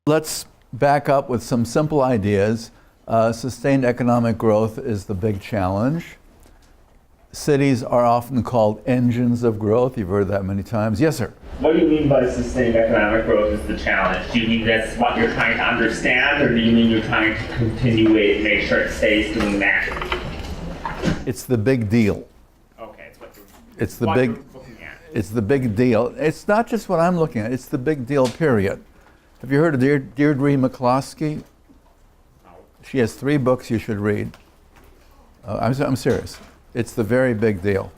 let's back up with some simple ideas. Sustained economic growth is the big challenge. Cities are often called engines of growth. You've heard that many times. Yes, sir? What do you mean by sustained economic growth is the challenge? Do you mean that's what you're trying to understand, or do you mean you're trying to continue it and make sure it stays doing that? It's the big deal. Okay, it's what you're, It's the what big, you're looking at. it's the big deal. It's not just what I'm looking at. It's the big deal, period. Have you heard of Deirdre McCloskey? No. She has 3 books you should read. I'm serious. It's the very big deal.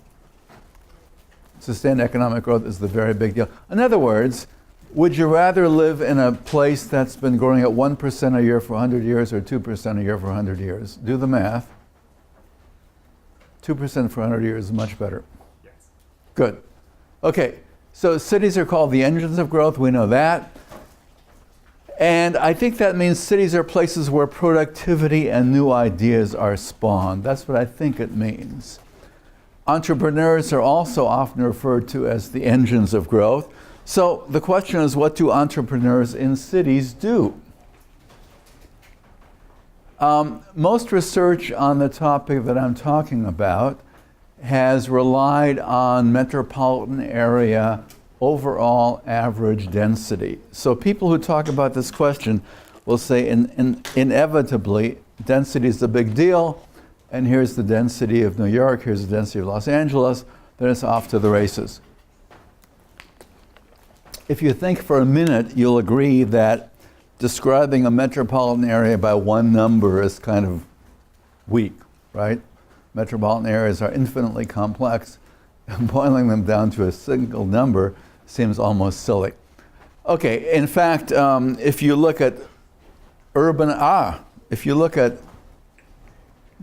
Sustained economic growth is the very big deal. In other words, would you rather live in a place that's been growing at 1% a year for 100 years or 2% a year for 100 years? Do the math. 2% for 100 years is much better. Yes. Good. Okay, so cities are called the engines of growth. We know that. And I think that means cities are places where productivity and new ideas are spawned. That's what I think it means. Entrepreneurs are also often referred to as the engines of growth. So the question is, what do entrepreneurs in cities do? Most research on the topic that I'm talking about has relied on metropolitan area overall average density. So people who talk about this question will say inevitably density is the big deal, and here's the density of New York, here's the density of Los Angeles, then it's off to the races. If you think for a minute, you'll agree that describing a metropolitan area by one number is kind of weak, right? Metropolitan areas are infinitely complex, and boiling them down to a single number seems almost silly. Okay, in fact, if you look at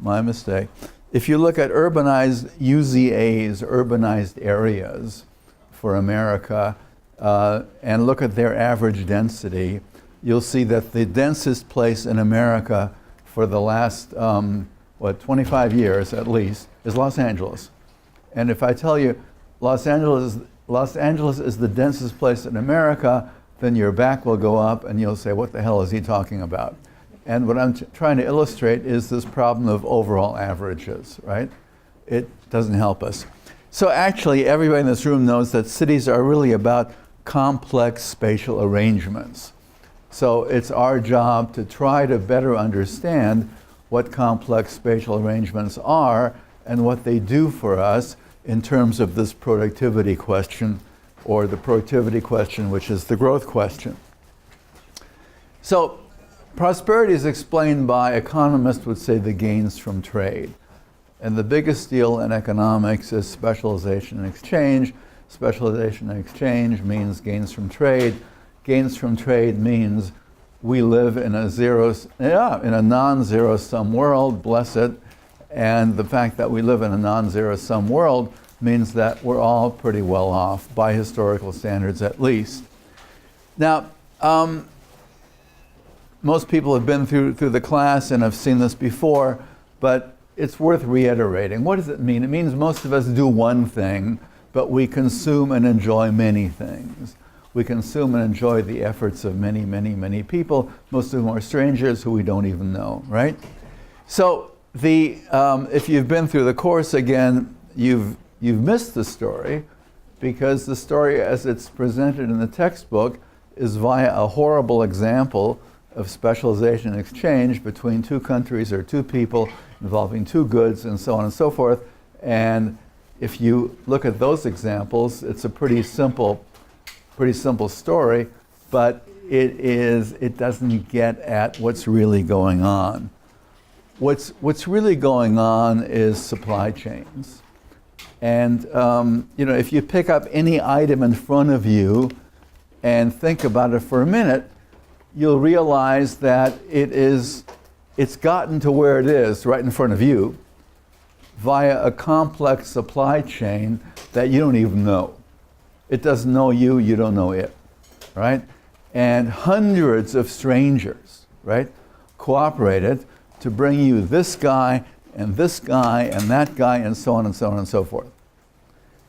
my mistake, if you look at urbanized UZAs, urbanized areas for America, and look at their average density, you'll see that the densest place in America for the last, 25 years at least, is Los Angeles. And if I tell you Los Angeles is the densest place in America, then your back will go up and you'll say, what the hell is he talking about? And what I'm trying to illustrate is this problem of overall averages, right? It doesn't help us. So actually, everybody in this room knows that cities are really about complex spatial arrangements. So it's our job to try to better understand what complex spatial arrangements are and what they do for us in terms of this productivity question, or the productivity question, which is the growth question. So prosperity is explained by, economists would say, the gains from trade. And the biggest deal in economics is specialization and exchange. Specialization and exchange means gains from trade. Gains from trade means we live in a non-zero sum world, bless it. And the fact that we live in a non-zero sum world means that we're all pretty well off, by historical standards at least. Now, most people have been through the class and have seen this before, but it's worth reiterating. What does it mean? It means most of us do one thing, but we consume and enjoy many things. We consume and enjoy the efforts of many, many, many people, most of whom are strangers who we don't even know, right? So if you've been through the course again, you've missed the story, because the story as it's presented in the textbook is via a horrible example of specialization and exchange between two countries or two people involving two goods and so on and so forth. And if you look at those examples, it's a pretty simple story, but it doesn't get at what's really going on. What's really going on is supply chains. And if you pick up any item in front of you and think about it for a minute, you'll realize that it's gotten to where it is right in front of you via a complex supply chain that you don't even know. It doesn't know you, you don't know it, right? And hundreds of strangers, right, cooperated to bring you this guy and this guy and that guy and so on and so on and so forth.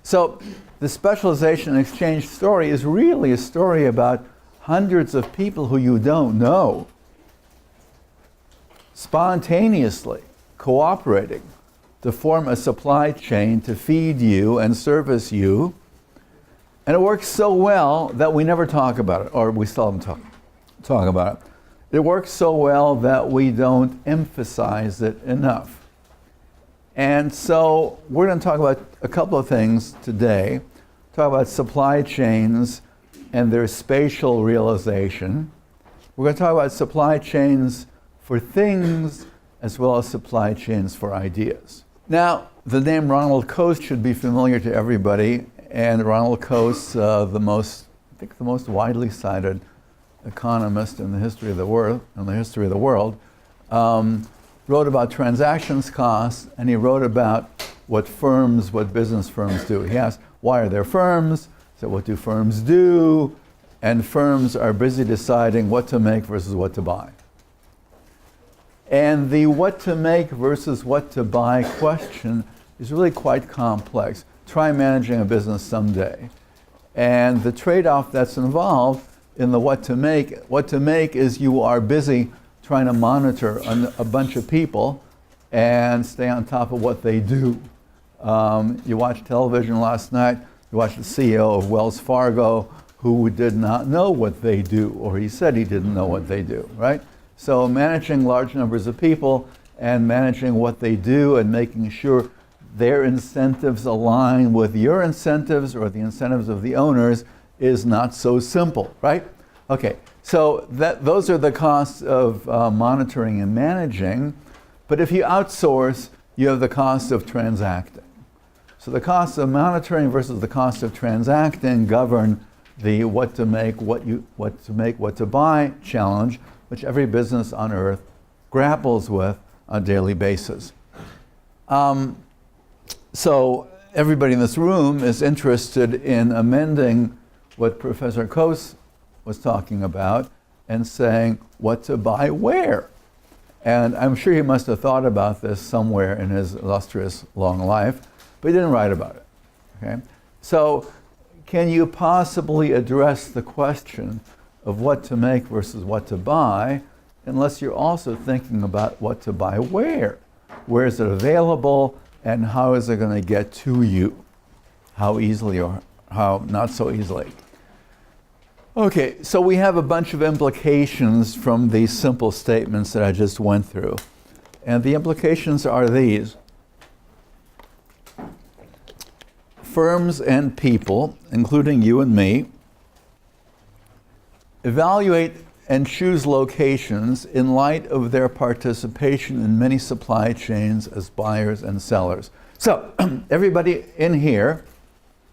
So the specialization and exchange story is really a story about hundreds of people who you don't know spontaneously cooperating to form a supply chain to feed you and service you. And it works so well that we never talk about it, or we seldom talk about it. It works so well that we don't emphasize it enough. And so we're going to talk about a couple of things today. Talk about supply chains and their spatial realization. We're going to talk about supply chains for things as well as supply chains for ideas. Now, the name Ronald Coase should be familiar to everybody, and Ronald Coase, the most widely cited economist in the history of the world, wrote about transactions costs, and he wrote about what business firms do. He asked, why are there firms? He said, what do firms do? And firms are busy deciding what to make versus what to buy. And the what to make versus what to buy question is really quite complex. Try managing a business someday. And the trade-off that's involved in the what to make is you are busy trying to monitor a bunch of people and stay on top of what they do. You watched television last night, you watched the CEO of Wells Fargo who did not know what they do, or he said he didn't know what they do, right? So managing large numbers of people and managing what they do and making sure their incentives align with your incentives or the incentives of the owners is not so simple, right? Okay, so those are the costs of monitoring and managing, but if you outsource, you have the cost of transacting. So the cost of monitoring versus the cost of transacting govern the what to make, what to buy challenge, which every business on earth grapples with on a daily basis. So everybody in this room is interested in amending what Professor Coase was talking about and saying what to buy where. And I'm sure he must have thought about this somewhere in his illustrious long life, but he didn't write about it. Okay? So can you possibly address the question of what to make versus what to buy unless you're also thinking about what to buy where? Where is it available and how is it going to get to you? How easily or how not so easily? Okay, so we have a bunch of implications from these simple statements that I just went through. And the implications are these. Firms and people, including you and me, evaluate and choose locations in light of their participation in many supply chains as buyers and sellers. So everybody in here,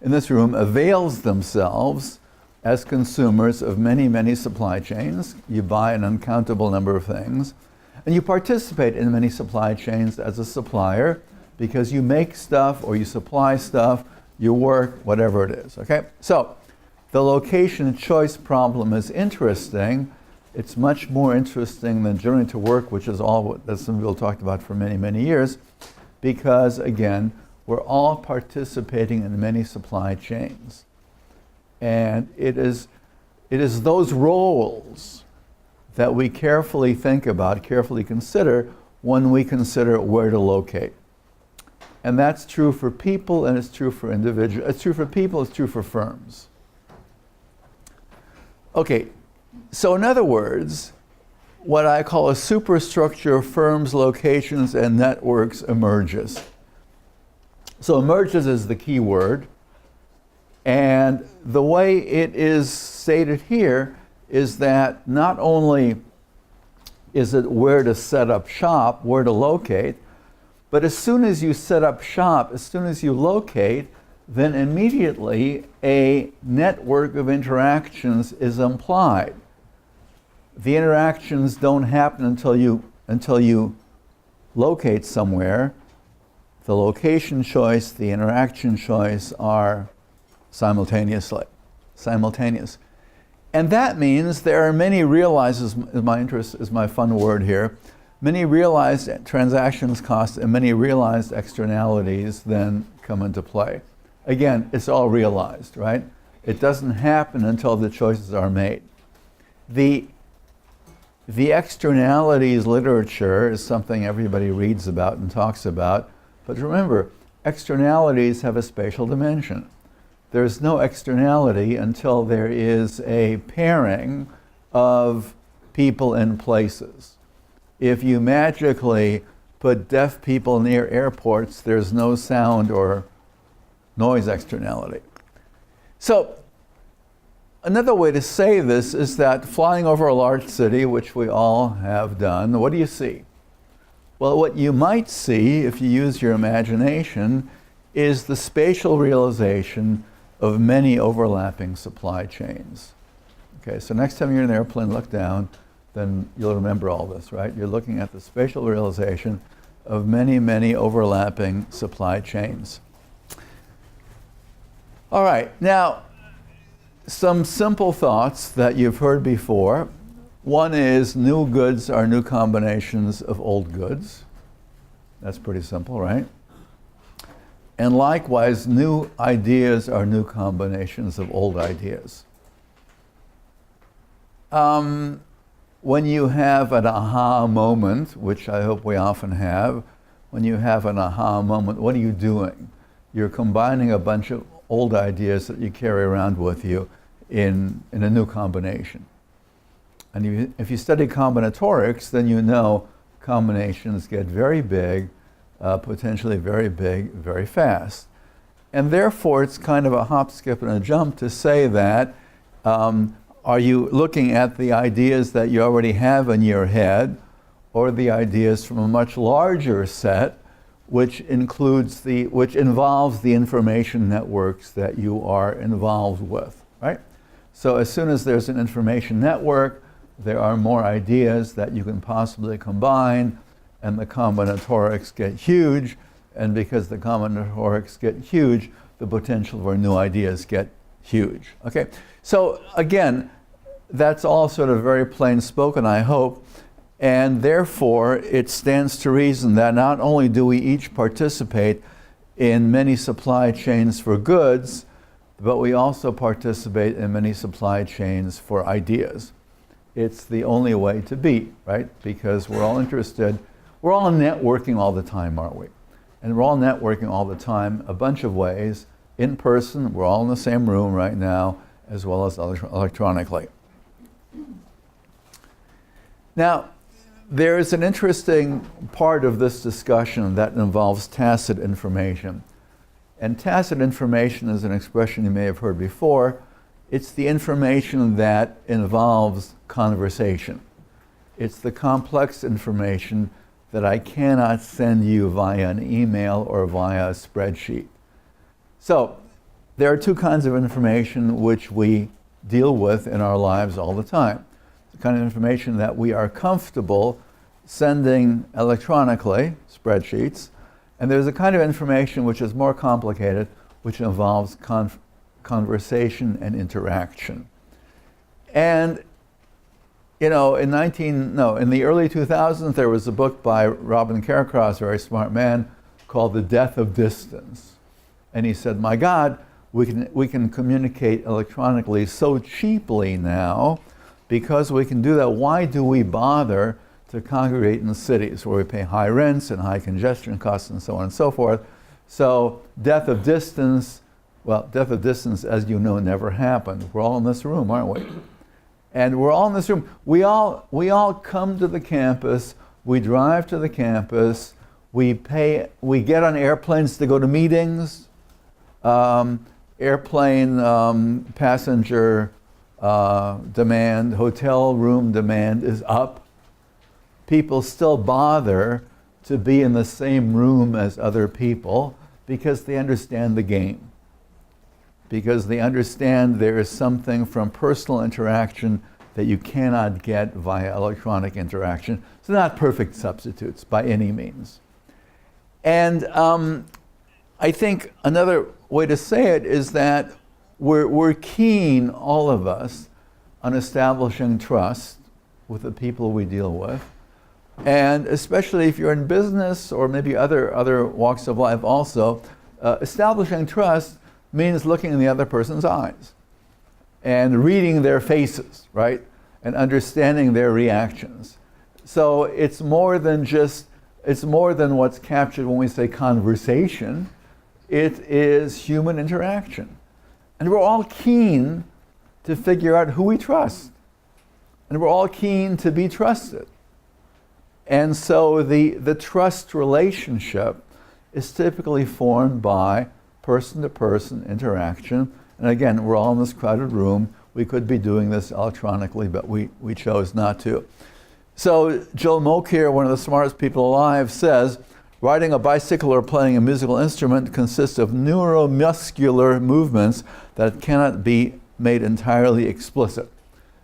in this room, avails themselves as consumers of many, many supply chains. You buy an uncountable number of things, and you participate in many supply chains as a supplier because you make stuff or you supply stuff, you work, whatever it is, okay? So the location choice problem is interesting. It's much more interesting than journey to work, which is all that some people talked about for many, many years, because again, we're all participating in many supply chains. And it is those roles that we carefully think about, carefully consider when we consider where to locate. And that's true for people and it's true for individuals. It's true for people, it's true for firms. Okay, so in other words, what I call a superstructure of firms, locations, and networks emerges. So emerges is the key word. And the way it is stated here is that not only is it where to set up shop, where to locate, but as soon as you set up shop, as soon as you locate, then immediately a network of interactions is implied. The interactions don't happen until you locate somewhere. The location choice, the interaction choice are simultaneous. And that means there are many realized, is my fun word here, many realized transactions costs and many realized externalities then come into play. Again, it's all realized, right? It doesn't happen until the choices are made. The externalities literature is something everybody reads about and talks about, but remember, externalities have a spatial dimension. There's no externality until there is a pairing of people and places. If you magically put deaf people near airports, there's no sound or noise externality. So, another way to say this is that flying over a large city, which we all have done, what do you see? Well, what you might see, if you use your imagination, is the spatial realization of many overlapping supply chains. Okay, so next time you're in an airplane, look down, then you'll remember all this, right? You're looking at the spatial realization of many, many overlapping supply chains. All right, now, some simple thoughts that you've heard before. One is new goods are new combinations of old goods. That's pretty simple, right? And likewise, new ideas are new combinations of old ideas. When you have an aha moment, which I hope we often have, when you have an aha moment, what are you doing? You're combining a bunch of old ideas that you carry around with you in a new combination. And if you study combinatorics, then you know combinations get very big, potentially very big, very fast. And therefore, it's kind of a hop, skip, and a jump to say that are you looking at the ideas that you already have in your head, or the ideas from a much larger set, which involves the information networks that you are involved with, right? So as soon as there's an information network, there are more ideas that you can possibly combine, and the combinatorics get huge, and because the combinatorics get huge, the potential for new ideas get huge. Okay, so again, that's all sort of very plain spoken, I hope, and therefore it stands to reason that not only do we each participate in many supply chains for goods, but we also participate in many supply chains for ideas. It's the only way to be, right? Because we're all interested, we're all networking all the time, aren't we? And we're all networking all the time, a bunch of ways, in person, we're all in the same room right now, as well as electronically. Now, there's an interesting part of this discussion that involves tacit information. And tacit information is an expression you may have heard before. It's the information that involves conversation. It's the complex information that I cannot send you via an email or via a spreadsheet. So, there are two kinds of information which we deal with in our lives all the time. The kind of information that we are comfortable sending electronically, spreadsheets, and there's a kind of information which is more complicated, which involves conversation and interaction. And, you know, in the early 2000s, there was a book by Robin Caircross, a very smart man, called The Death of Distance. And he said, my God, we can communicate electronically so cheaply now, because we can do that. Why do we bother to congregate in cities where we pay high rents and high congestion costs and so on and so forth? So death of distance, as you know, never happened. We're all in this room, aren't we? And we're all in this room. We all come to the campus, we drive to the campus, we get on airplanes to go to meetings, airplane passenger demand, hotel room demand is up. People still bother to be in the same room as other people because they understand the game. Because they understand there is something from personal interaction that you cannot get via electronic interaction. So not perfect substitutes by any means. And I think another way to say it is that we're keen, all of us, on establishing trust with the people we deal with. And especially if you're in business or maybe other walks of life also, establishing trust means looking in the other person's eyes and reading their faces, right? and understanding their reactions. So it's more than what's captured when we say conversation. It is human interaction. And we're all keen to figure out who we trust. And we're all keen to be trusted. And so the trust relationship is typically formed by person-to-person interaction. And again, we're all in this crowded room. We could be doing this electronically, but we chose not to. So Joe Mokyr, one of the smartest people alive, says, riding a bicycle or playing a musical instrument consists of neuromuscular movements that cannot be made entirely explicit.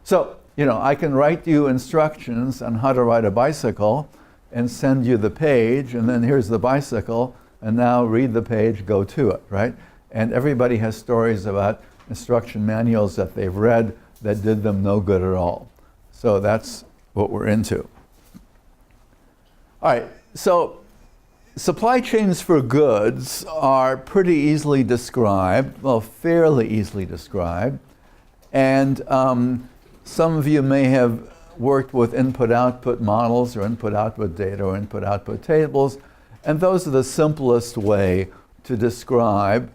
So, I can write you instructions on how to ride a bicycle and send you the page, and then here's the bicycle, and now read the page, go to it, right? And everybody has stories about instruction manuals that they've read that did them no good at all. So that's what we're into. All right, so supply chains for goods are pretty easily described, well, fairly easily described. And some of you may have worked with input-output models or input-output data or input-output tables, and those are the simplest way to describe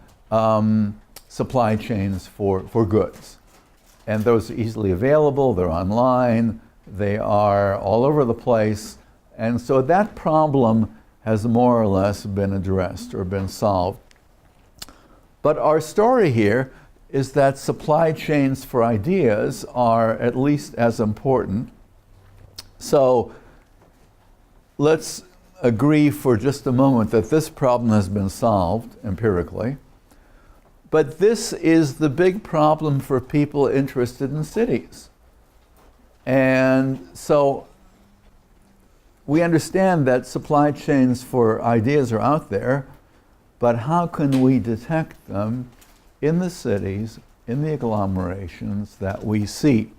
supply chains for goods. And those are easily available, they're online, they are all over the place, and so that problem has more or less been addressed or been solved. But our story here is that supply chains for ideas are at least as important. So let's agree for just a moment that this problem has been solved empirically. But this is the big problem for people interested in cities. And so we understand that supply chains for ideas are out there, but how can we detect them in the cities, in the agglomerations that we see?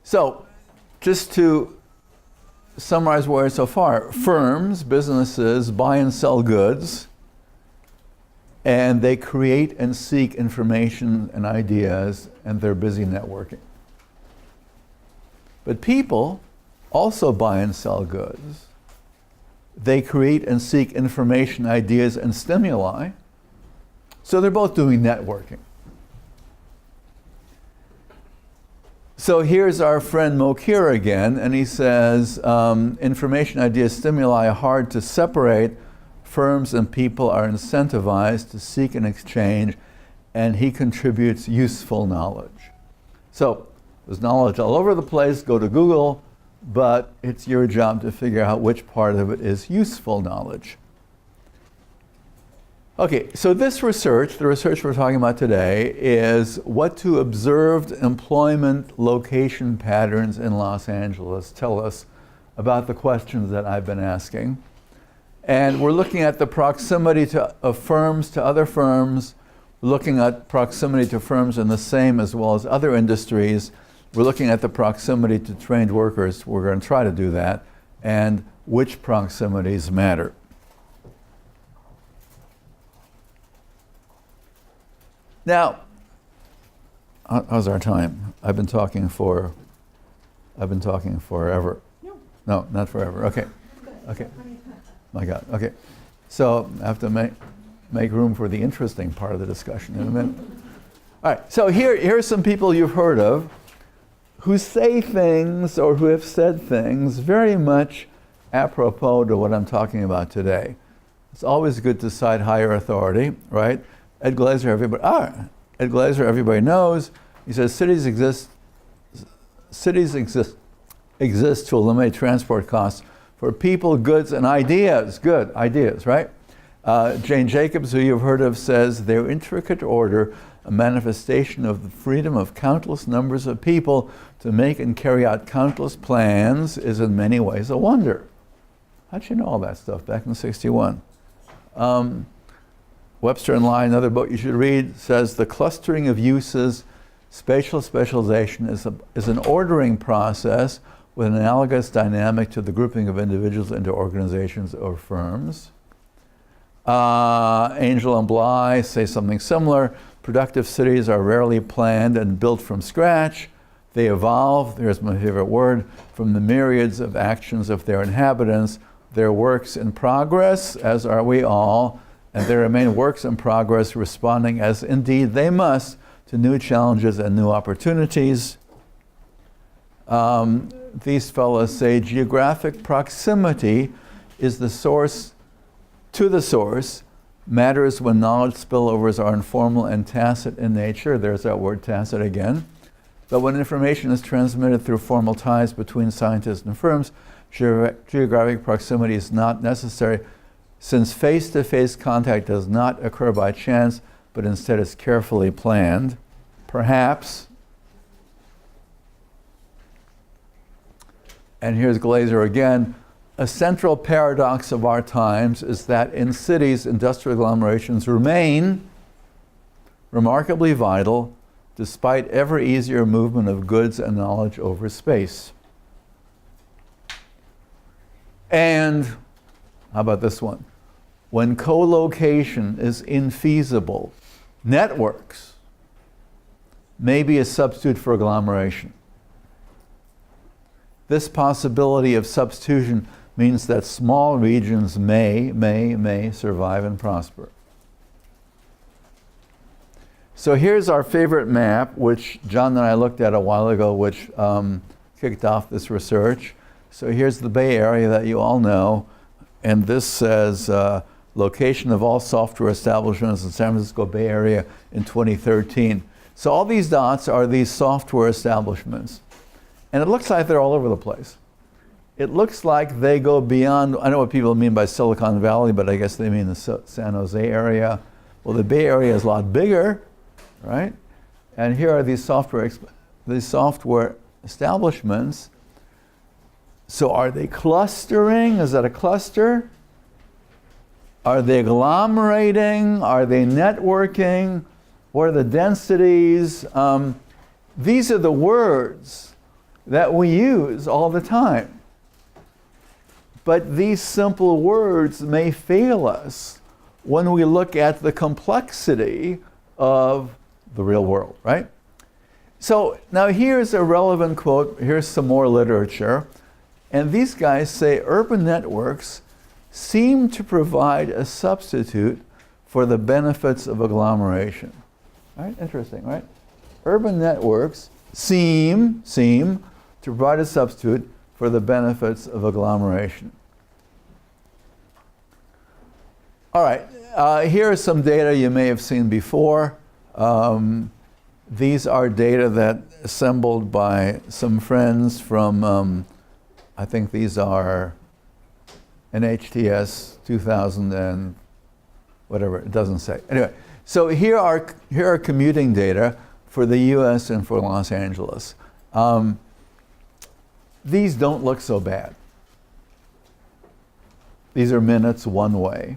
So, just to summarize where so far, firms, businesses buy and sell goods, and they create and seek information and ideas, and they're busy networking. But people also buy and sell goods. They create and seek information, ideas, and stimuli. So they're both doing networking. So here's our friend Mokyr again, and he says, information, ideas, stimuli are hard to separate. Firms and people are incentivized to seek and exchange, and he contributes useful knowledge. So there's knowledge all over the place, go to Google, but it's your job to figure out which part of it is useful knowledge. Okay, so this research, the research we're talking about today, is what do observed employment location patterns in Los Angeles tell us about the questions that I've been asking. And we're looking at the proximity of firms to other firms, we're looking at proximity to firms in the same as well as other industries. We're looking at the proximity to trained workers. We're going to try to do that, and which proximities matter. Now, how's our time? I've been talking forever. No, not forever. Okay. Okay. My God. Okay. So I have to make room for the interesting part of the discussion in a minute. All right. So here's some people you've heard of who say things or who have said things very much apropos to what I'm talking about today. It's always good to cite higher authority, right? Ed Glaeser, everybody knows. He says cities exist to eliminate transport costs for people, goods, and ideas. Good, ideas, right? Jane Jacobs, who you've heard of, says their intricate order, a manifestation of the freedom of countless numbers of people to make and carry out countless plans, is in many ways a wonder. How'd you know all that stuff back in '61? Webster and Lyon, another book you should read, says the clustering of uses, spatial specialization is an ordering process with an analogous dynamic to the grouping of individuals into organizations or firms. Angel and Bly say something similar. Productive cities are rarely planned and built from scratch. They evolve, here's my favorite word, from the myriads of actions of their inhabitants. They're works in progress, as are we all, and they remain works in progress, responding as indeed they must to new challenges and new opportunities. These fellows say geographic proximity is the source to the source, matters when knowledge spillovers are informal and tacit in nature. There's that word tacit again. But when information is transmitted through formal ties between scientists and firms, geographic proximity is not necessary, since face-to-face contact does not occur by chance, but instead is carefully planned. Perhaps, and here's Glaser again, a central paradox of our times is that in cities, industrial agglomerations remain remarkably vital despite ever easier movement of goods and knowledge over space. And, how about this one? When co-location is infeasible, networks may be a substitute for agglomeration. This possibility of substitution means that small regions may survive and prosper. So here's our favorite map, which John and I looked at a while ago, which kicked off this research. So here's the Bay Area that you all know, and this says location of all software establishments in San Francisco Bay Area in 2013. So all these dots are these software establishments. And it looks like they're all over the place. It looks like they go beyond, I know what people mean by Silicon Valley, but I guess they mean the San Jose area. Well, the Bay Area is a lot bigger, right? And here are these software establishments. So are they clustering? Is that a cluster? Are they agglomerating? Are they networking? What are the densities? These are the words that we use all the time. But these simple words may fail us when we look at the complexity of the real world, right? So now here's a relevant quote. Here's some more literature. And these guys say urban networks seem to provide a substitute for the benefits of agglomeration. Right? Interesting, right? Urban networks seem to provide a substitute for the benefits of agglomeration. All right, here are some data you may have seen before. These are data that assembled by some friends from, I think these are NHTS 2000 and whatever, it doesn't say. Anyway, so here are commuting data for the US and for Los Angeles. These don't look so bad. These are minutes one way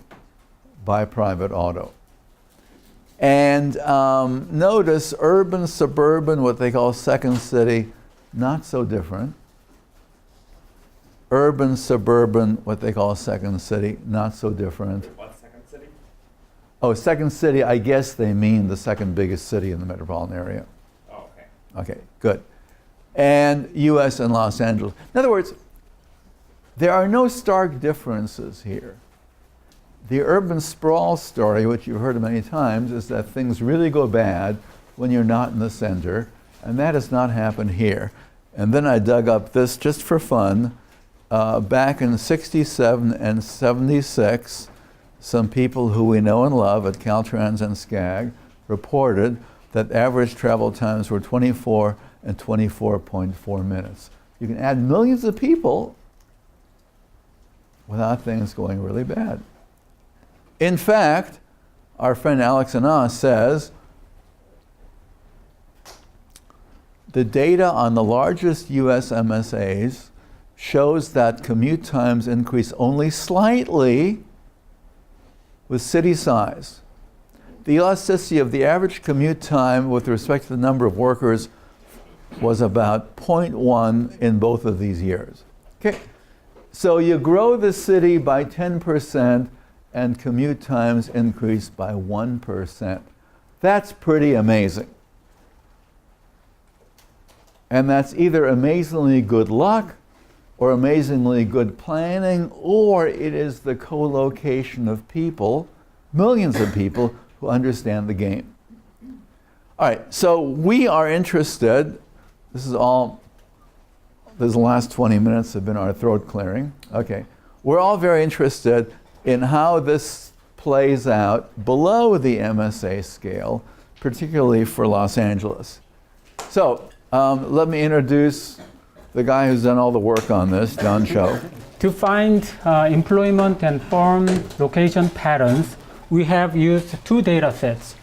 by private auto. And notice urban, suburban, what they call second city, not so different. Urban, suburban, what they call second city, not so different. What's second city? Oh, second city, I guess they mean the second biggest city in the metropolitan area. Oh, okay. Okay, good. And US and Los Angeles. In other words, there are no stark differences here. The urban sprawl story, which you've heard many times, is that things really go bad when you're not in the center, and that has not happened here. And then I dug up this just for fun. Back in 67 and 76, some people who we know and love at Caltrans and SCAG reported that average travel times were 24 and 24.4 minutes. You can add millions of people without things going really bad. In fact, our friend Alex Anas says the data on the largest US MSAs shows that commute times increase only slightly with city size. The elasticity of the average commute time with respect to the number of workers was about 0.1 in both of these years. Okay, so you grow the city by 10% and commute times increase by 1%. That's pretty amazing. And that's either amazingly good luck or amazingly good planning, or it is the co-location of people, millions of people, who understand the game. All right, so we are interested, this is the last 20 minutes have been our throat clearing. Okay, we're all very interested in how this plays out below the MSA scale, particularly for Los Angeles. So let me introduce the guy who's done all the work on this, John Cho. To find employment and firm location patterns, we have used two data sets,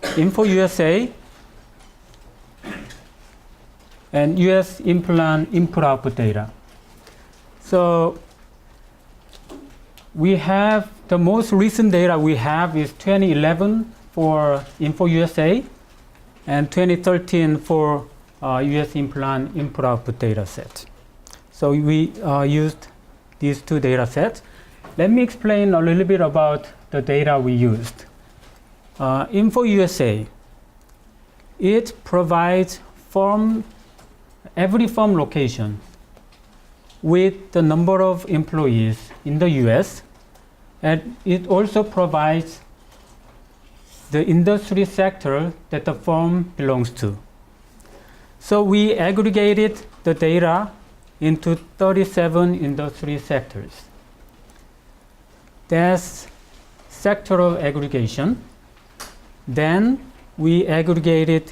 InfoUSA and US in-plan input-output data. So we have, the most recent data we have is 2011 for InfoUSA and 2013 for US in-plan input-output data set. So we used these two data sets. Let me explain a little bit about the data we used. InfoUSA, it provides every firm location with the number of employees in the US, and it also provides the industry sector that the firm belongs to. So we aggregated the data into 37 industry sectors. That's sectoral aggregation. Then we aggregated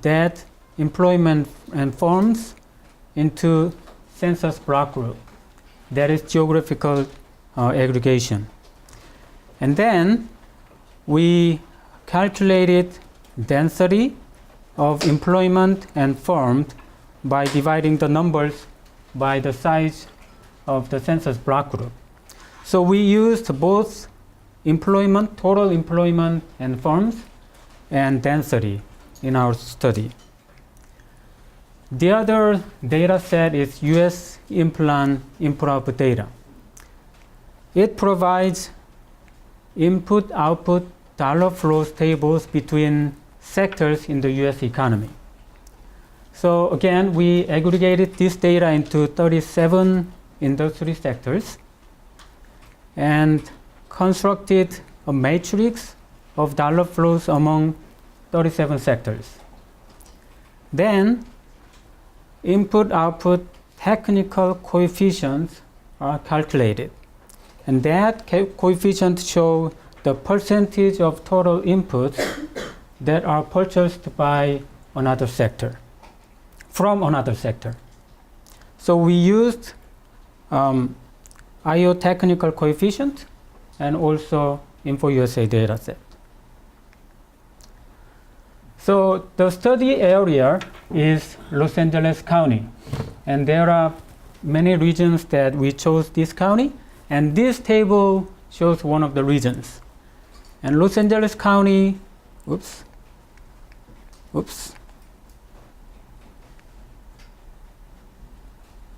that employment and firms into census block group. That is geographical aggregation. And then we calculated density of employment and firms by dividing the numbers by the size of the census block group. So we used both employment, total employment and firms, and density in our study. The other data set is US in-plan input-output data. It provides input-output dollar flows tables between sectors in the US economy. So again, we aggregated this data into 37 industry sectors and constructed a matrix of dollar flows among 37 sectors. Then input-output technical coefficients are calculated. And that coefficient shows the percentage of total inputs that are purchased by another sector, from another sector. So we used IO technical coefficient and also InfoUSA data set. So the study area is Los Angeles County, and there are many regions that we chose this county, and this table shows one of the regions. And Los Angeles County,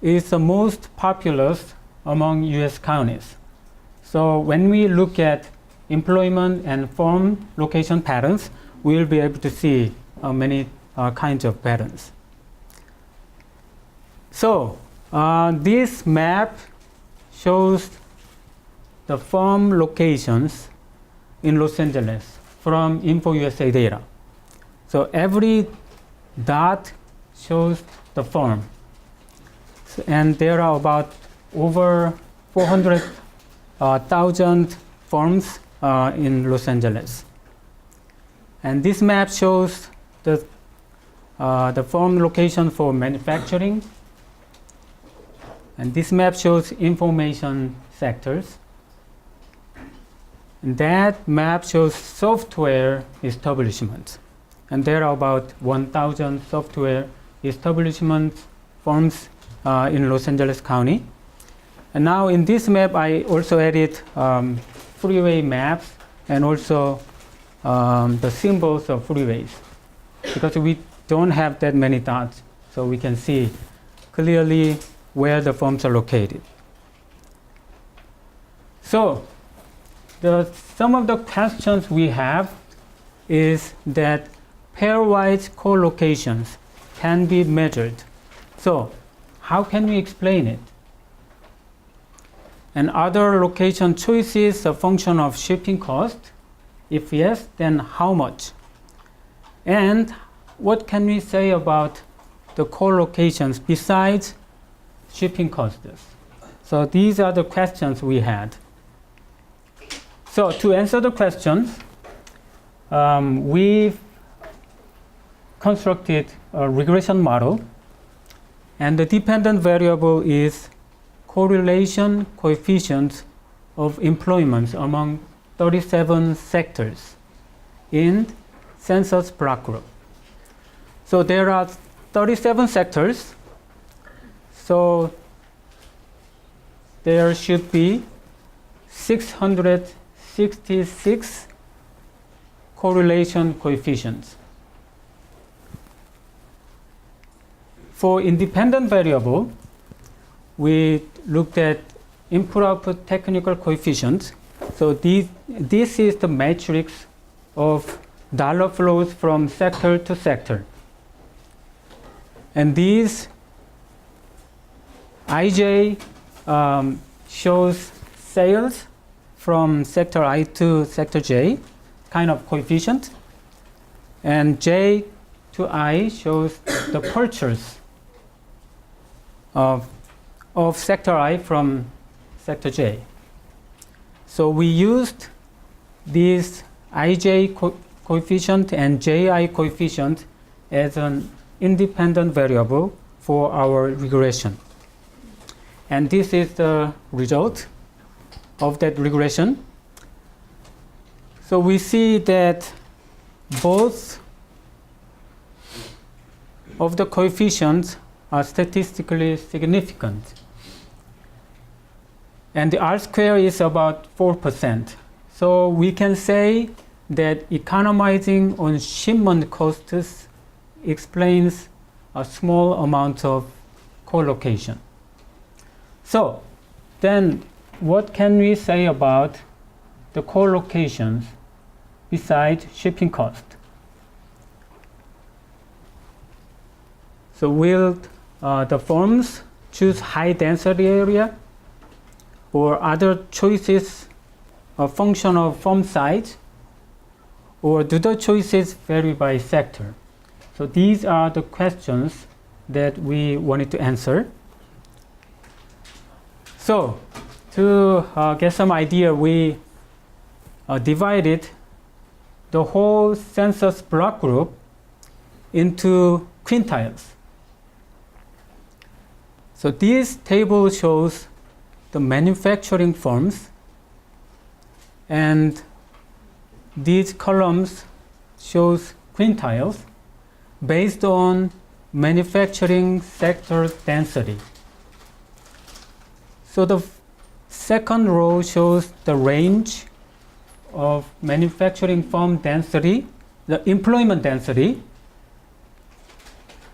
is the most populous among US counties. So when we look at employment and firm location patterns, we'll be able to see many kinds of patterns. So this map shows the firm locations in Los Angeles from InfoUSA data. So every dot shows the firm. And there are about over 400,000 firms in Los Angeles. And this map shows the firm location for manufacturing. And this map shows information sectors. And that map shows software establishments. And there are about 1,000 software establishment firms in Los Angeles County. And now in this map, I also added freeway maps and also the symbols of freeways, because we don't have that many dots, so we can see clearly where the firms are located. So some of the questions we have is that pairwise co-locations can be measured. So how can we explain it? And other location choices a function of shipping cost? If yes, then how much? And what can we say about the co-locations besides shipping costs? So these are the questions we had. So to answer the questions, we constructed a regression model, and the dependent variable is correlation coefficient of employments among 37 sectors in census block group. So there are 37 sectors, so there should be 666 correlation coefficients. For independent variable, we looked at input-output technical coefficients. So this is the matrix of dollar flows from sector to sector. And these IJ shows sales from sector I to sector J, kind of coefficient. And J to I shows the purchase of sector I from sector J. So we used this IJ coefficient and JI coefficient as an independent variable for our regression. And this is the result of that regression. So we see that both of the coefficients are statistically significant. And the R square is about 4%. So we can say that economizing on shipment costs explains a small amount of co-location. So then what can we say about the co-locations besides shipping cost? So will the firms choose high density area, or other choices a function of firm size, or do the choices vary by sector? So these are the questions that we wanted to answer. So to get some idea, we divided the whole census block group into quintiles. So this table shows the manufacturing firms, and these columns shows quintiles based on manufacturing sector density. So the second row shows the range of manufacturing firm density, the employment density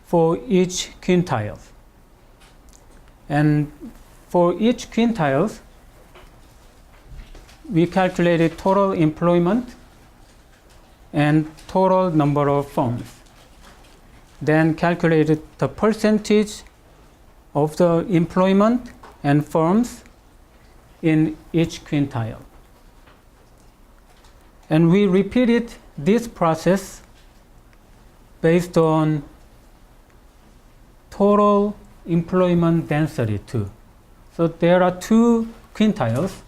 for each quintile. And for each quintile, we calculated total employment and total number of firms. Then calculated the percentage of the employment and firms in each quintile. And we repeated this process based on total employment density too. So there are two quintiles,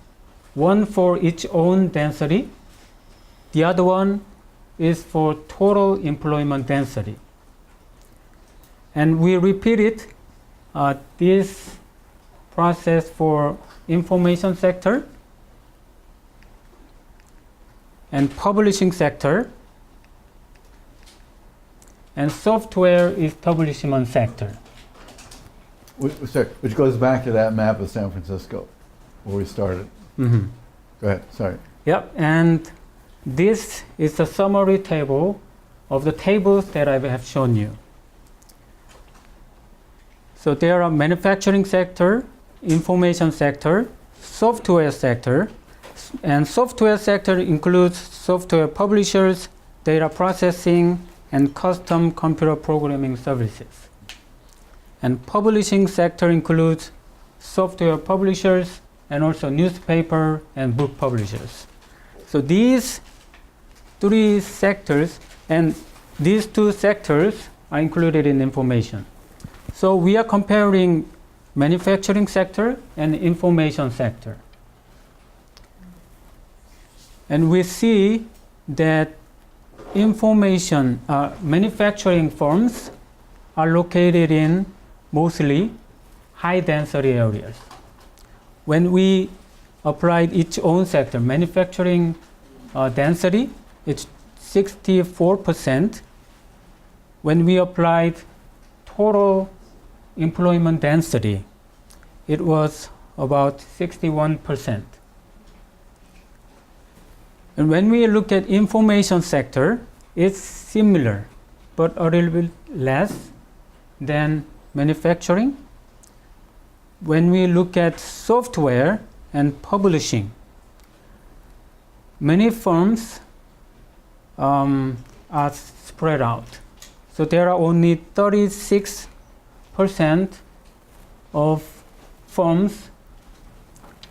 one for its own density, the other one is for total employment density. And we repeated this process for information sector and publishing sector, and software establishment sector. Sorry, which goes back to that map of San Francisco where we started. Mm-hmm. Go ahead, sorry. Yep, and this is the summary table of the tables that I have shown you. So there are manufacturing sector, information sector, software sector, and software sector includes software publishers, data processing, and custom computer programming services. And publishing sector includes software publishers and also newspaper and book publishers. So these three sectors and these two sectors are included in information. So we are comparing manufacturing sector and information sector. And we see that manufacturing firms are located in mostly high density areas. When we applied each own sector, manufacturing density, it's 64%. When we applied total employment density, it was about 61%. And when we look at information sector, it's similar, but a little bit less than manufacturing. When we look at software and publishing, many firms are spread out. So there are only 36% of firms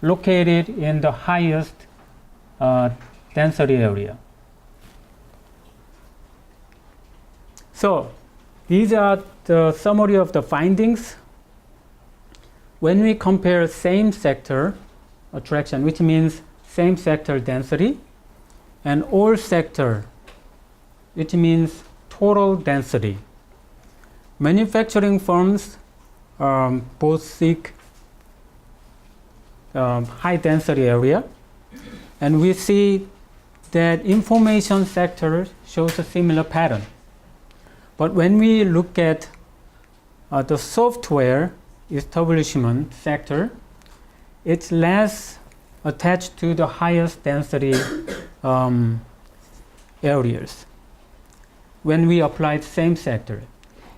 located in the highest density area. So these are the summary of the findings. When we compare same sector attraction, which means same sector density, and all sector, which means total density, manufacturing firms both seek high density area, and we see that information sector shows a similar pattern. But when we look at the software establishment sector, it's less attached to the highest density areas. When we apply the same sector,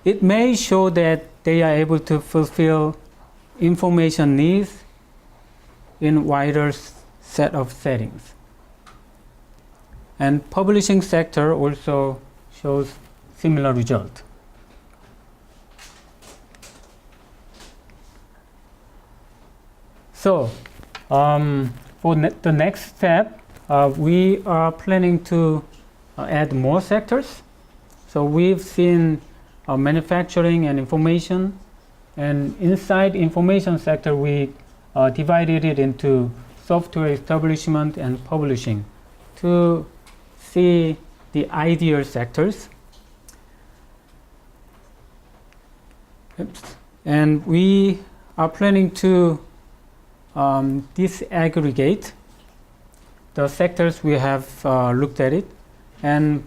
it may show that they are able to fulfill information needs in wider set of settings. And publishing sector also shows similar result. So for the next step, we are planning to add more sectors. So we've seen manufacturing and information, and inside information sector we divided it into software establishment and publishing to see the ideal sectors. And we are planning to disaggregate the sectors we have looked at it, and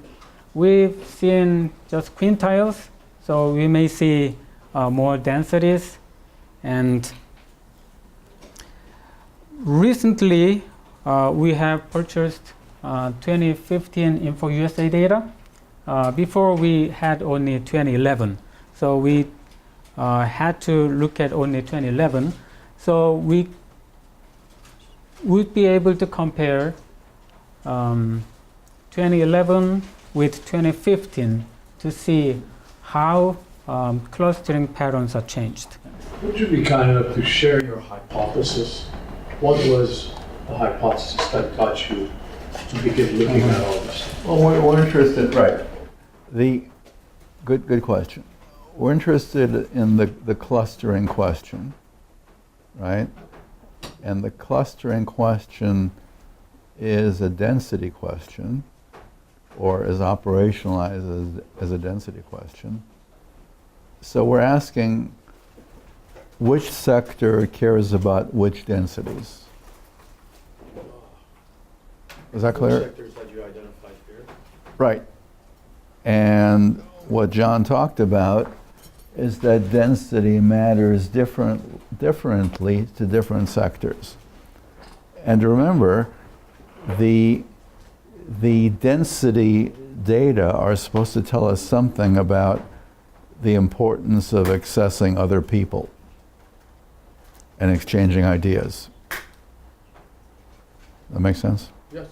we've seen just quintiles, so we may see more densities. And recently we have purchased 2015 Info USA data. Before we had only 2011, so we had to look at only 2011. So we would be able to compare 2011 with 2015 to see how clustering patterns are changed. Would you be kind enough to share your hypothesis? What was the hypothesis that got you to begin looking at all this? Well, we're interested, right. Good question. We're interested in the clustering question, right? And the clustering question is a density question, or is operationalized as a density question. So we're asking which sector cares about which densities? Is that clear? What sectors that you identified here? Right. And what John talked about is that density matters differently to different sectors. And remember, the density data are supposed to tell us something about the importance of accessing other people and exchanging ideas. That make sense? Yes.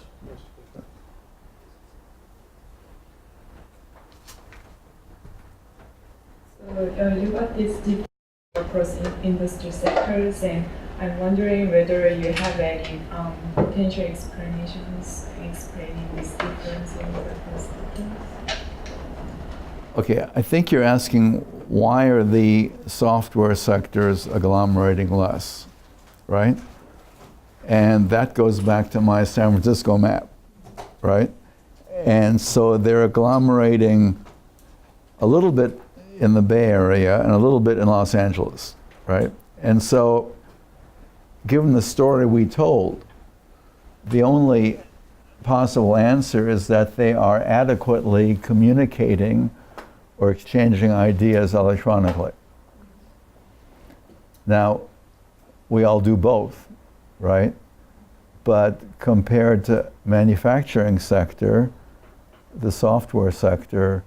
You got this deep across industry sectors, and I'm wondering whether you have any potential explanations explaining this difference in across sectors. Okay, I think you're asking why are the software sectors agglomerating less, right? And that goes back to my San Francisco map, right? And so they're agglomerating a little bit in the Bay Area and a little bit in Los Angeles, right? And so, given the story we told, the only possible answer is that they are adequately communicating or exchanging ideas electronically. Now, we all do both, right? But compared to manufacturing sector, the software sector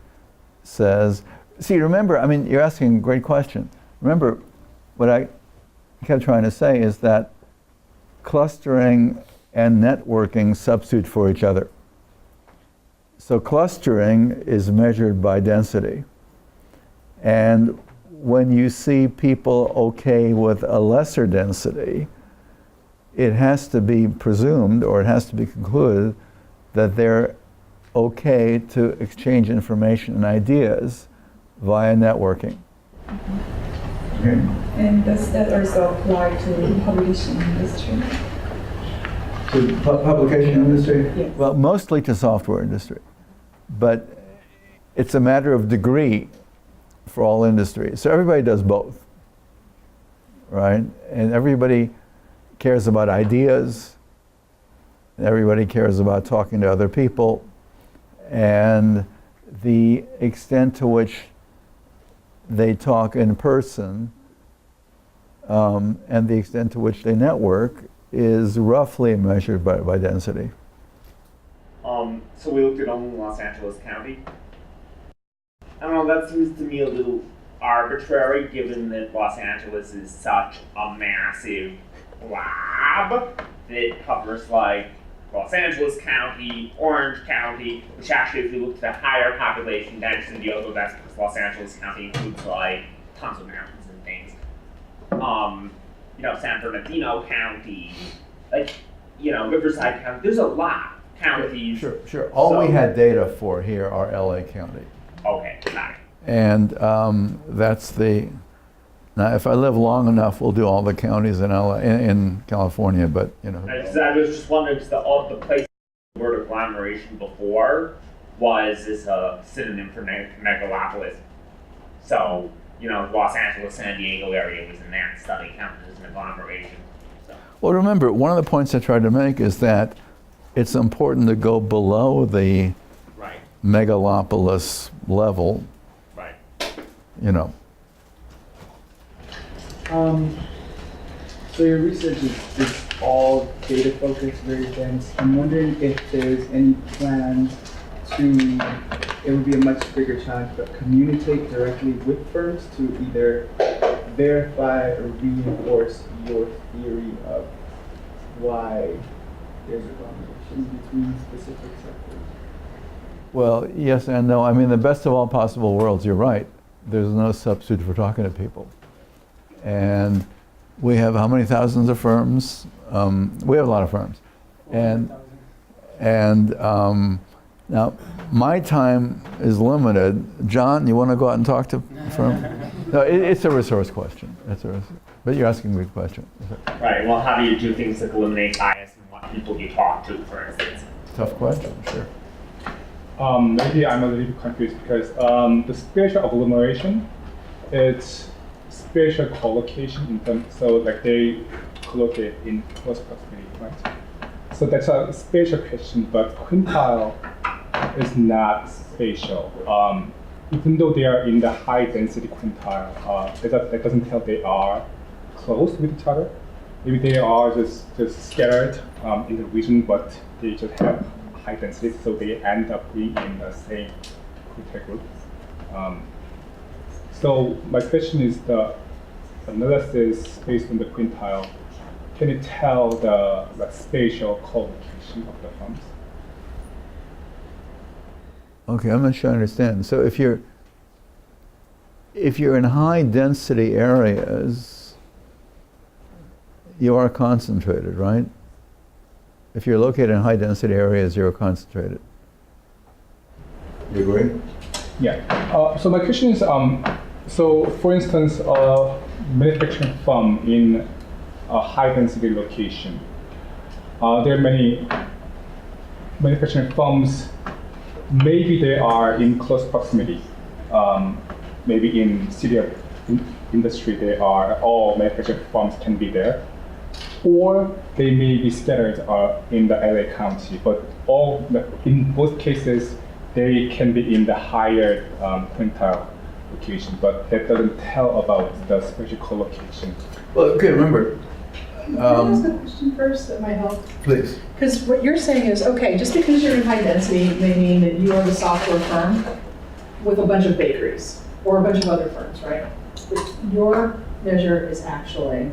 says, see, remember, I mean, you're asking a great question. Remember, what I kept trying to say is that clustering and networking substitute for each other. So clustering is measured by density. And when you see people okay with a lesser density, it has to be presumed, or it has to be concluded, that they're okay to exchange information and ideas via networking. Okay. And does that also apply to publishing industry? To publication industry? Yes. Well, mostly to software industry. But it's a matter of degree for all industries. So everybody does both, right? And everybody cares about ideas. Everybody cares about talking to other people. And the extent to which they talk in person and the extent to which they network is roughly measured by density. So we looked at only Los Angeles County. I don't know, that seems to me a little arbitrary given that Los Angeles is such a massive blob that covers like Los Angeles County, Orange County, which actually if you look at the higher population density, although that's because Los Angeles County includes like tons of mountains and things. You know, San Bernardino County, like, you know, Riverside County, there's a lot of counties. Sure. All we had data for here are LA County. Okay, got it. And that's the, now if I live long enough, we'll do all the counties in LA, in California, but you know. I was just wondering, because the place the word agglomeration before was a synonym for megalopolis. So, you know, Los Angeles, San Diego area was in that study counted as an agglomeration. So. Well, remember, one of the points I tried to make is that it's important to go below the Right. megalopolis level, Right. you know. So your research is all data focused, very dense. I'm wondering if there's any plans to, it would be a much bigger challenge, but communicate directly with firms to either verify or reinforce your theory of why there's agglomeration between specific sectors. Well, yes and no. I mean, the best of all possible worlds, you're right. There's no substitute for talking to people. And we have how many thousands of firms? We have a lot of firms. And now, my time is limited. John, you want to go out and talk to a firm? No, it's a resource question. But you're asking a good question. Right. Well, how do you do things that eliminate bias in what people you talk to, for instance? Tough question, sure. Maybe I'm a little bit confused because the spatial agglomeration, it's spatial collocation in terms, so like they collocate in close proximity, right? So that's a spatial question, but quintile is not spatial. Even though they are in the high density quintile, that doesn't tell they are close with each other. Maybe they are just scattered in the region, but they just have high density, so they end up being in the same quintile group. So my question is the analysis based on the quintile, can you tell the spatial collocation of the firms? Okay, I'm not sure I understand. So if you're, if you're in high density areas, you are concentrated, right? If you're located in high density areas, you're concentrated. You agree? Yeah. So my question is, so for instance, a manufacturing firm in a high density location, there are many manufacturing firms. Maybe they are in close proximity. Maybe in city of industry, they are all manufacturing firms can be there, or they may be scattered in the LA County. But in both cases, they can be in the higher quintile location. But that doesn't tell about the spatial collocation. Well, okay, remember. Can I ask a question first that might help? Please. Because what you're saying is, okay, just because you're in high density may mean that you are the software firm with a bunch of bakeries or a bunch of other firms, right? But your measure is actually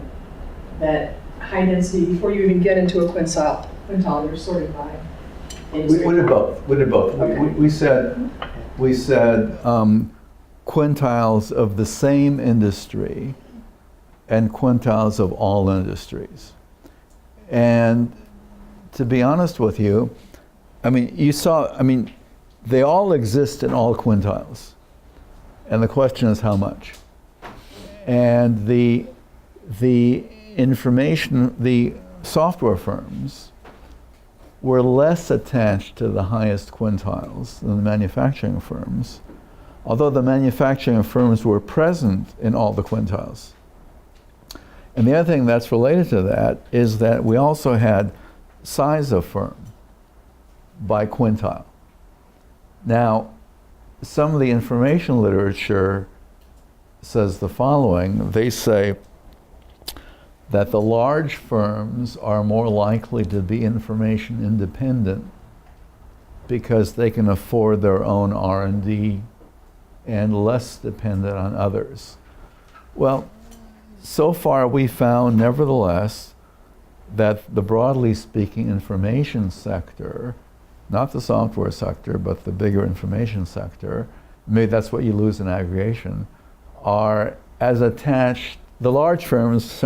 that high density, before you even get into a quintile, you're sorted by industry. We did both. We did both. Okay. We said quintiles of the same industry and quintiles of all industries. And to be honest with you, they all exist in all quintiles. And the question is how much? And the software firms were less attached to the highest quintiles than the manufacturing firms, although the manufacturing firms were present in all the quintiles. And the other thing that's related to that is that we also had size of firm by quintile. Now, some of the information literature says the following. They say that the large firms are more likely to be information independent because they can afford their own R&D and less dependent on others. Well, so far we found, nevertheless, that the broadly speaking information sector, not the software sector, but the bigger information sector, maybe that's what you lose in aggregation, are as attached, the large firms,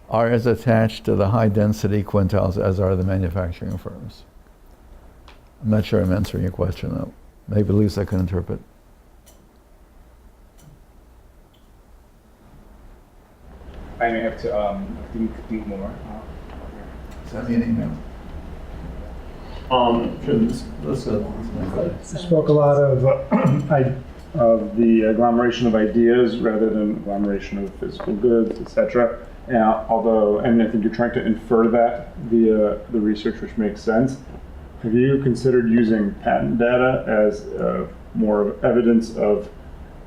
are as attached to the high density quintiles as are the manufacturing firms. I'm not sure I'm answering your question though. Maybe at least I can interpret. I may have to think more. Send me an email. Let's go. You spoke a lot of the agglomeration of ideas rather than agglomeration of physical goods, etc. And I think you're trying to infer that via the research, which makes sense. Have you considered using patent data as more of evidence of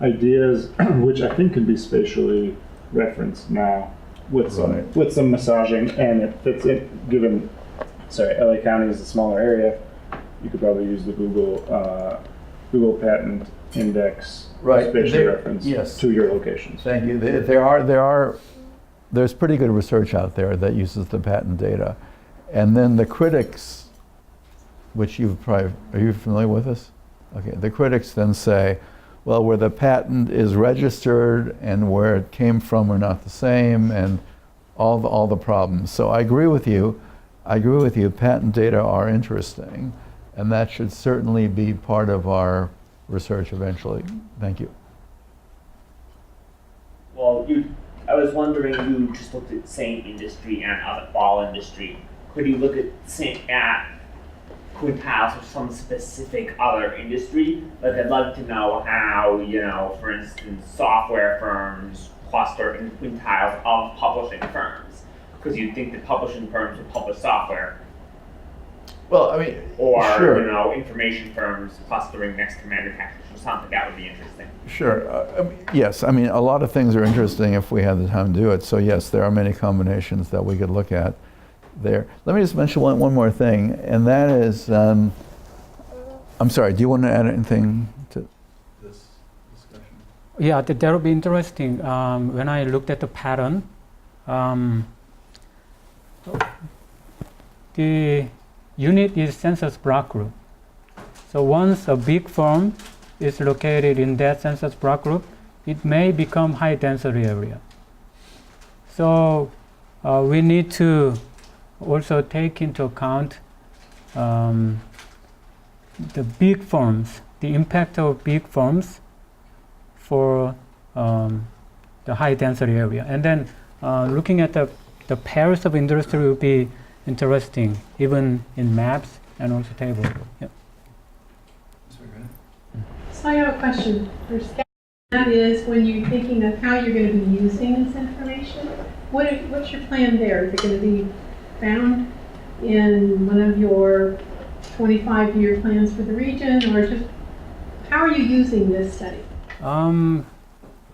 ideas, which I think can be spatially referenced now with some massaging, and it fits in, given, LA County is a smaller area, you could probably use the Google Patent Index spatial reference to your locations. Thank you. There's pretty good research out there that uses the patent data. And then the critics, which are you familiar with this? Okay, the critics then say, well, where the patent is registered and where it came from are not the same, and all the problems. So I agree with you. Patent data are interesting, and that should certainly be part of our research eventually. Thank you. Well, I was wondering, you just looked at same industry and all industry. Could you look at quintiles of some specific other industry? Like, I'd love to know how, for instance, software firms cluster in quintiles of publishing firms. Because you'd think that publishing firms would publish software. Well, Or, sure. Information firms clustering next to manufacturers or something. That would be interesting. Sure. Yes, a lot of things are interesting if we had the time to do it. So yes, there are many combinations that we could look at there. Let me just mention one more thing, and that is, I'm sorry, do you want to add anything to this discussion? Yeah, that would be interesting. When I looked at the pattern, the unit is census block group. So once a big firm is located in that census block group, it may become high density area. So we need to also take into account the big firms, the impact of big firms for the high density area. And then looking at the pairs of industry will be interesting, even in maps and also tables. Yep. So I have a question for Scott. That is, when you're thinking of how you're going to be using this information, what's your plan there? Is it going to be found in one of your 25-year plans for the region, or just how are you using this study? I'm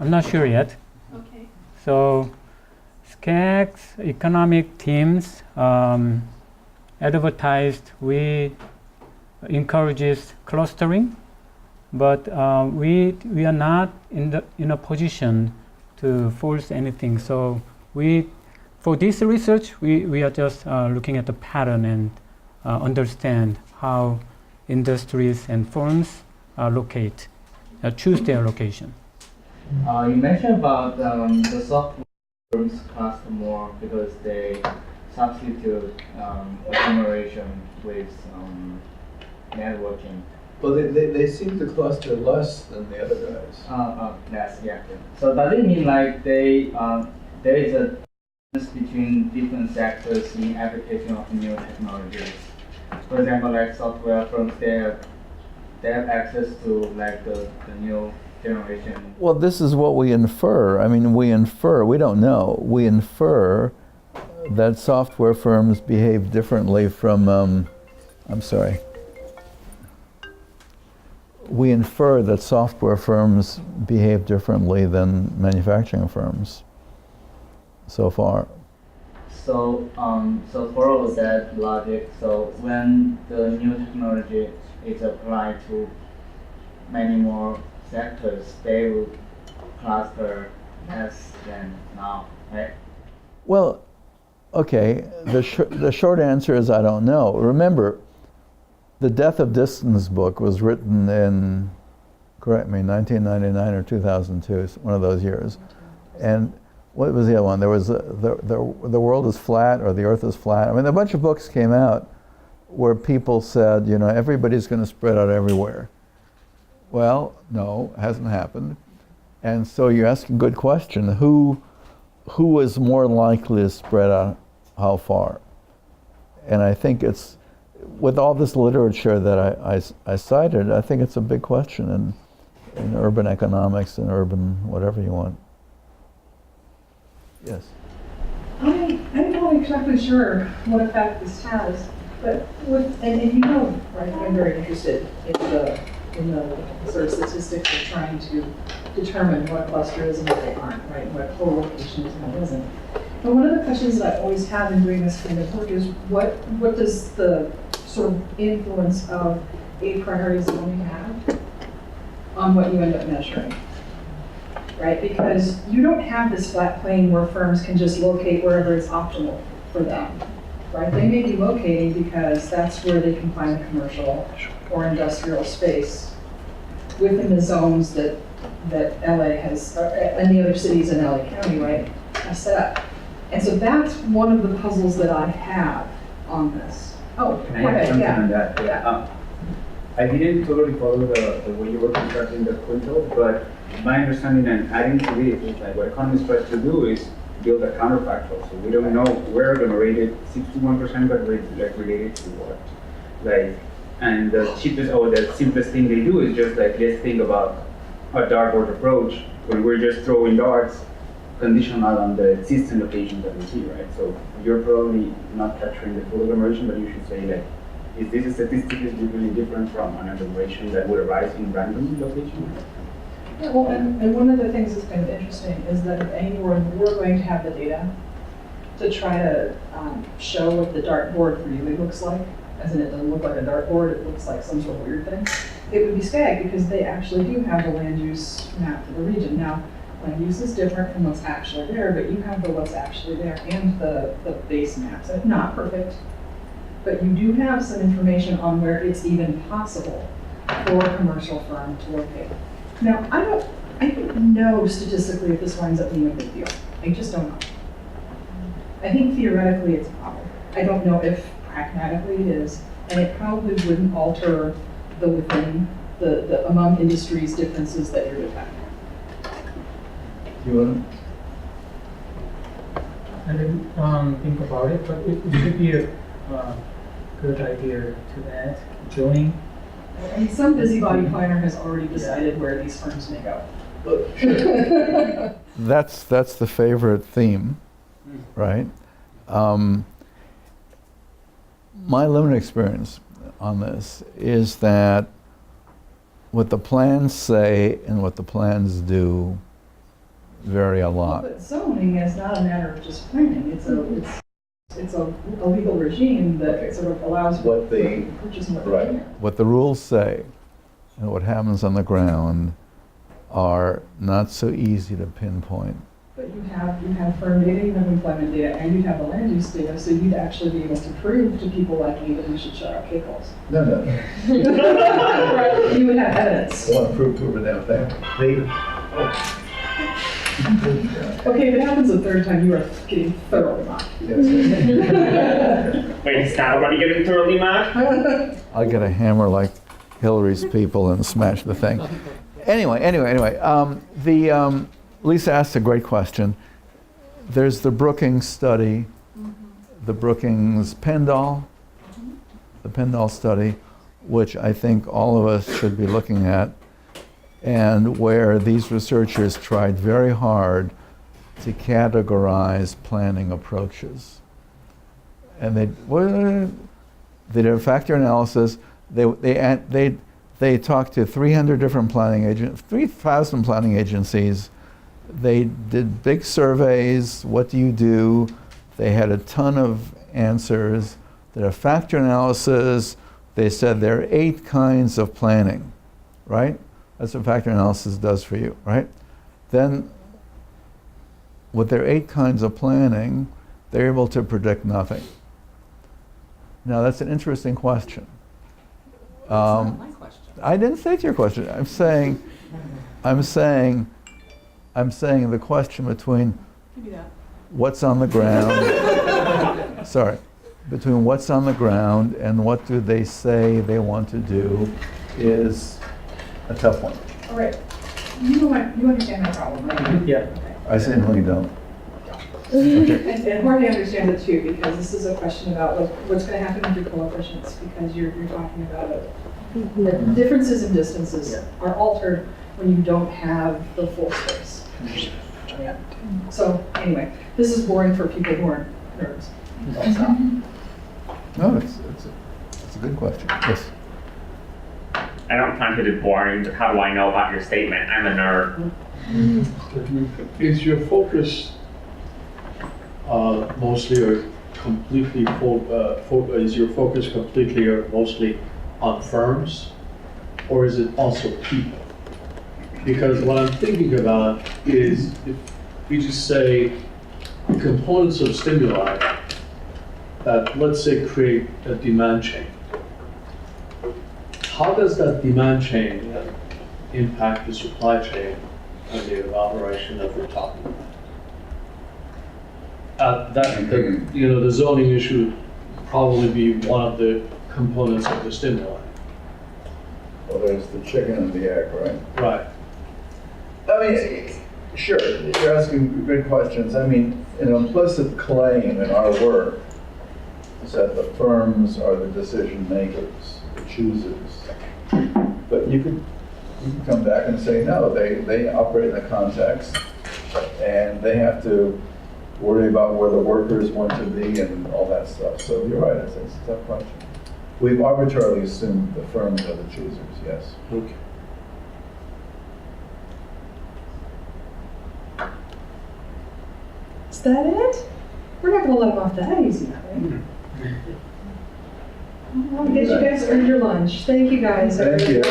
not sure yet. Okay. So SCAG's economic teams advertised we encourages clustering, but we are not in a position to force anything. So for this research we are just looking at the pattern and understand how industries and firms choose their location. You mentioned about the software firms cost more because they substitute agglomeration with networking. Well, they seem to cluster less than the other guys. Less, yeah. So does it mean like there is a difference between different sectors in application of new technologies? For example, like software firms, they have access to like the new generation. Well, this is what we infer. I mean, we don't know. We infer that software firms behave differently from, we infer that software firms behave differently than manufacturing firms so far. So, so follow that logic. So when the new technology is applied to many more sectors, they will cluster less than now, right? Well, okay, the short answer is I don't know. Remember, the Death of Distance book was written in, correct me, 1999 or 2002, one of those years. And what was the other one? There was the world is flat or the earth is flat. I mean, a bunch of books came out where people said, you know, everybody's going to spread out everywhere. Well, no, it hasn't happened. And so you're asking a good question. Who is more likely to spread out how far? And I think it's, with all this literature that I cited, I think it's a big question in urban economics and urban whatever you want. Yes? I'm not exactly sure what effect this has, but and you know, right, I'm very interested in the sort of statistics of trying to determine what cluster is and what they aren't, right, what co-location is and what isn't. But one of the questions that I always have in doing this kind of work is what does the sort of influence of a priority zoning have on what you end up measuring, right? Because you don't have this flat plane where firms can just locate wherever it's optimal for them, right? They may be locating because that's where they can find a commercial or industrial space within the zones that LA has, and the other cities in LA County, right, have set up. And so that's one of the puzzles that I have on this. Oh, can I add something on that? Yeah. I didn't totally follow the way you were constructing the quintal, but my understanding and adding to this is like what economists try to do is build a counterfactual. So we don't know where agglomerated 61%, but like related to what. Like, and the cheapest or the simplest thing they do is just like, let's think about a dartboard approach when we're just throwing darts conditional on the existing locations that we see, right? So you're probably not capturing the full agglomeration, but you should say like, is this statistically really different from an agglomeration that would arise in random locations? Yeah, well, and one of the things that's kind of interesting is that if anyone we're going to have the data to try to show what the dartboard really looks like, as in it doesn't look like a dartboard, it looks like some sort of weird thing, it would be SCAG because they actually do have the land use map for the region. Now, land use is different from what's actually there, but you have the what's actually there and the base maps. It's not perfect, but you do have some information on where it's even possible for a commercial firm to locate. Now, I don't know statistically if this winds up being a big deal. I just don't know. I think theoretically it's a problem. I don't know if pragmatically it is, and it probably wouldn't alter the within, the among industries differences that you're detecting. You want I didn't think about it, but it would be a good idea to add zoning. I mean, some busybody planner has already decided where these firms may go. That's the favorite theme, right? My limited experience on this is that what the plans say and what the plans do vary a lot. But zoning is not a matter of just planning. It's a legal regime that sort of allows What they- for purchase and what Right. they can. What the rules say and what happens on the ground are not so easy to pinpoint. But you have firm data, you have employment data, and you have the land use data, so you'd actually be able to prove to people like me that we should shut our K-calls. No. Right? You would have evidence. I want to prove to her damn thing. Okay, if it happens a third time, you are getting thoroughly mocked. Wait, is that already getting thoroughly mad? I'll get a hammer like Hillary's people and smash the thing. Anyway. Lisa asked a great question. There's the Brookings study, the Brookings-Pendall, the Pendall study, which I think all of us should be looking at, and where these researchers tried very hard to categorize planning approaches. And they did a factor analysis. They talked to 300 different planning agents, 3,000 planning agencies. They did big surveys. What do you do? They had a ton of answers. They did a factor analysis. They said there are 8 kinds of planning, right? That's what factor analysis does for you, right? Then, with their 8 kinds of planning, they're able to predict nothing. Now, that's an interesting question. That's not my question. I didn't say it's your question. I'm saying the question between what's on the ground. Sorry, between what's on the ground and what do they say they want to do is a tough one. All right. You understand my problem, right? Yeah. Okay. I simply don't. And Jorge understands it too, because this is a question about what's going to happen with your coefficients, because you're talking about it. The differences in distances are altered when you don't have the full space. Yeah. So anyway, this is boring for people who aren't nerds. No, it's a good question. Yes. I don't find it boring, but how do I know about your statement? I'm a nerd. Is your focus mostly or completely is your focus completely or mostly on firms, or is it also people? Because what I'm thinking about is if we just say components of stimuli that, let's say, create a demand chain. How does that demand chain impact the supply chain and the agglomeration that we're talking about? The zoning issue would probably be one of the components of the stimuli. Well, there's the chicken and the egg, right? Right. I mean, sure, you're asking good questions. I mean, an implicit claim in our work is that the firms are the decision makers, the choosers. But you can come back and say, no, they operate in a context, and they have to worry about where the workers want to be and all that stuff. So you're right, it's a tough question. We've arbitrarily assumed the firms are the choosers, yes. Okay. Is that it? We're not going to let them off that easy, are we? Well, I guess you guys earned your lunch. Thank you guys. Thank you.